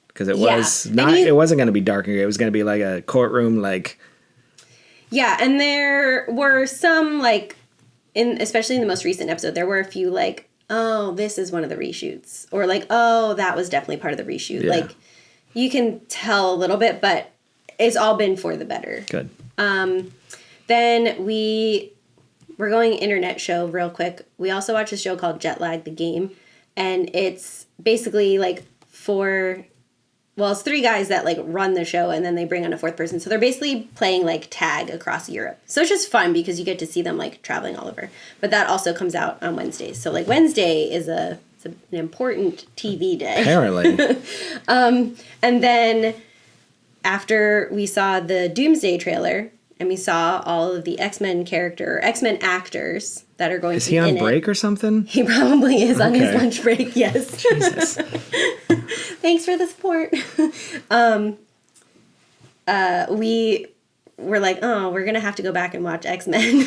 Because it was it wasn't going to be dark and gray. It was going to be like a courtroom, like... Yeah, and there were some, like, especially in the most recent episode, there were a few, like, oh, this is one of the reshoots. Or, like, oh, that was definitely part of the reshoot. Yeah. Like, you can tell a little bit, but it's all been for the better. Good. Then we're going internet show real quick. We also watched a show called Jet Lag the Game. And it's basically, like, it's 3 guys that, like, run the show, and then they bring on a 4th person. So they're basically playing, like, tag across Europe. So it's just fun because you get to see them, like, traveling all over. But that also comes out on Wednesdays. So, like, Wednesday is an important TV day. Apparently. And then after we saw the Doomsday trailer, and we saw all of the X-Men actors that are going to be in it. Is he on break or something? He probably is on his lunch break, yes. Jesus. Thanks for the support. We were like, oh, we're going to have to go back and watch X-Men.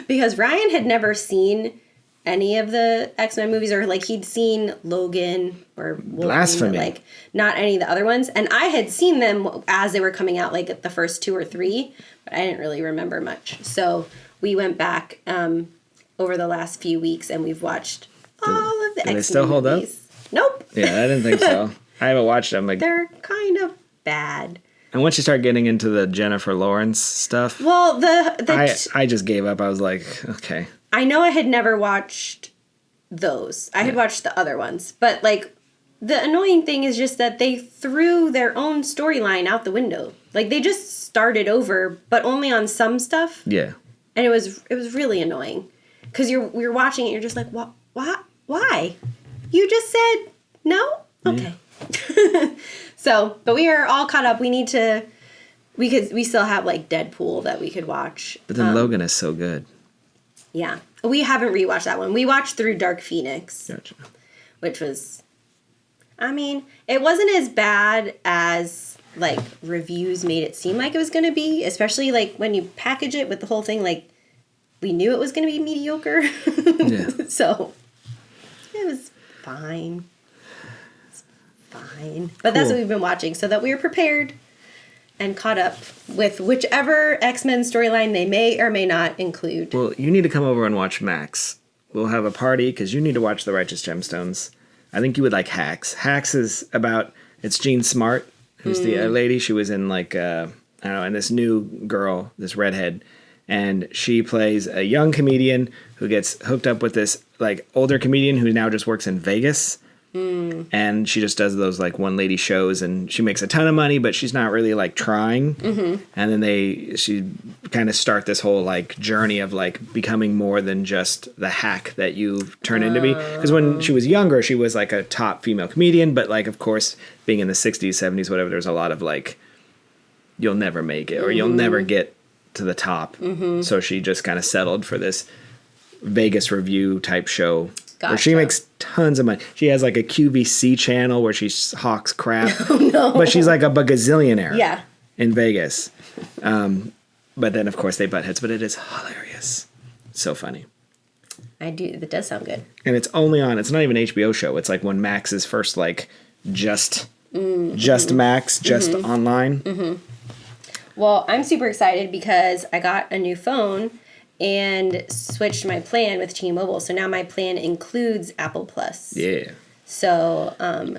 Because Ryan had never seen any of the X-Men movies, or, like, he'd seen Logan or Wolverine, Blasphemy. or, like, not any of the other ones. And I had seen them as they were coming out, like, the first 2 or 3, but I didn't really remember much. So we went back over the last few weeks, and we've watched all of the X-Men they still hold movies. Nope. Yeah, I didn't think so. I haven't watched them. Like, They're kind of bad. and once you start getting into the Jennifer Lawrence stuff, Well, I just gave up. I was like, okay. I know I had never watched those. I had watched the other ones. But, like, the annoying thing is just that they threw their own storyline out the window. Like, they just started over, but only on some stuff. Yeah. And it was really annoying. Because you're watching it, you're just like, what? Why? You just said no? Okay. So, but we are all caught up. We still have, like, Deadpool that we could watch. But then Logan is so good. Yeah. We haven't rewatched that one. We watched through Dark Phoenix. Gotcha. Which was I mean, it wasn't as bad as like reviews made it seem like it was going to be, especially like when you package it with the whole thing like we knew it was going to be mediocre. Yeah. So it was fine. It's fine. But that's Cool. what we've been watching so that we were prepared and caught up with whichever X-Men storyline they may or may not include. Well, you need to come over and watch Max. We'll have a party because you need to watch The Righteous Gemstones. I think you would like Hacks. Hacks is about, it's Jean Smart, who's the lady. She was in like, I don't know, and this new girl, this redhead, and she plays a young comedian who gets hooked up with this like older comedian who now just works in Vegas. And she just does those like one lady shows, and she makes a ton of money, but she's not really like trying. And then she kind of start this whole like journey of like becoming more than just the hack that you turn into be. Because when she was younger, she was like a top female comedian, but like of course being in the 60s, 70s, whatever, there's a lot of like you'll never make it or you'll never get to the top. So she just kind of settled for this Vegas review type show. Where she Gotcha. makes tons of money. She has like a QVC channel where she hawks crap. But she's like a bagazillionaire Yeah. in Vegas. But then, of course, they butt heads. But it is hilarious. So funny. I do. That does sound good. And it's only on, it's not even an HBO show. It's like when Max is first like just Max, just online. Well, I'm super excited because I got a new phone and switched my plan with T-Mobile. So now my plan includes Apple Plus. Yeah. So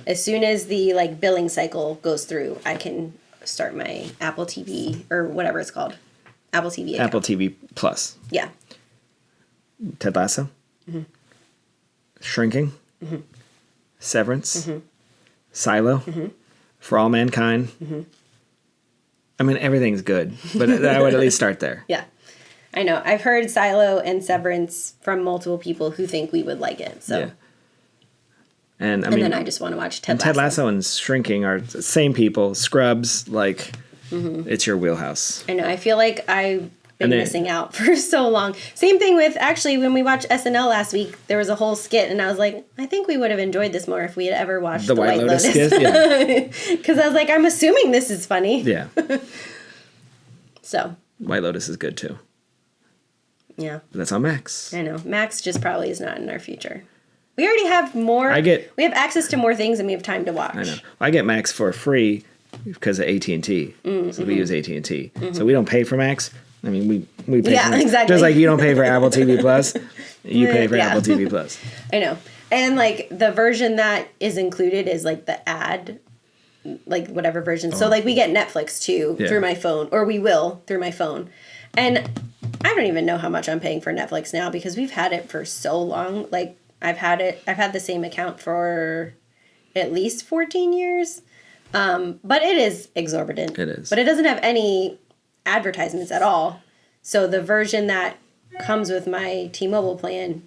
as soon as the like billing cycle goes through, I can start my Apple TV or whatever it's called. Apple TV account. Apple TV Plus. Yeah. Ted Lasso. Shrinking. Severance. Silo. For All Mankind. I mean, everything's good, but I would at least start there. Yeah. I know. I've heard Silo and Severance from multiple people who think we would like it. So Yeah. And I and mean, then I just want to watch Ted Lasso. Ted Lasso and Shrinking are the same people. Scrubs, like, it's your wheelhouse. I know. I feel like I've been And then- missing out for so long. Same thing with actually when we watched SNL last week. There was a whole skit, and I was like, I think we would have enjoyed this more if we had ever watched The White Lotus skit? Yeah. Because I was like, I'm assuming this is funny. Yeah. So White Lotus is good too. yeah, That's on Max. I know. Max just probably is not in our future. We already have more. We have access to more things, and we have time to watch. I know. I get Max for free because of AT&T. So we use AT&T. So we don't pay for Max. I mean, we pay Yeah, for Max. exactly. Just like you don't pay for Apple TV Plus, you pay for Yeah. Apple TV Plus. I know. And like the version that is included is like the ad, like whatever version. So like we get Netflix too Yeah. through my phone, or we will through my phone. And I don't even know how much I'm paying for Netflix now because we've had it for so long. Like I've had the same account for at least 14 years. But it is exorbitant. It is. But it doesn't have any advertisements at all. So the version that comes with my T-Mobile plan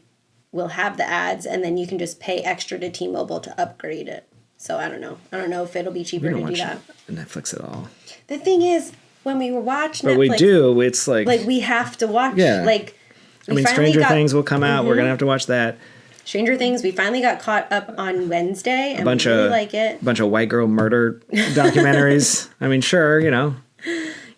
will have the ads, and then you can just pay extra to T-Mobile to upgrade it. So I don't know. I don't know if it'll be We cheaper don't to do watch that. Netflix at all. The thing is, when we watch Netflix, But we do. It's like we have to watch. Yeah. Like, I mean, Stranger Things will come out. We're going to have to watch that. Stranger Things, we finally got caught up on Wednesday, and Bunch we really of like it. bunch of white girl murder documentaries. I mean, sure, you know.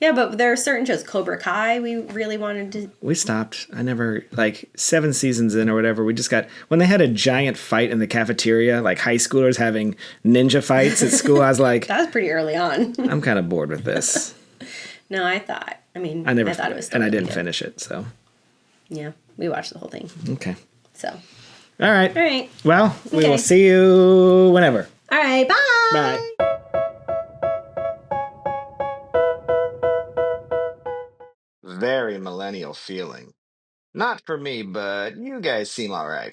Yeah, but there are certain shows. Cobra Kai, we really wanted to. We stopped. I never, like, 7 seasons in or whatever, we just got, when they had a giant fight in the cafeteria, like high schoolers having ninja fights at school, I was like, That was pretty early on. I'm kind of bored with this. No, I thought. I mean, I never, I thought it was. and I totally didn't good. finish it, so. Yeah, we watched the whole thing. Okay. So, All right. all right, Well, we Okay. will see you whenever. all right, bye. Bye. Very millennial feeling. Not for me, but you guys seem all right.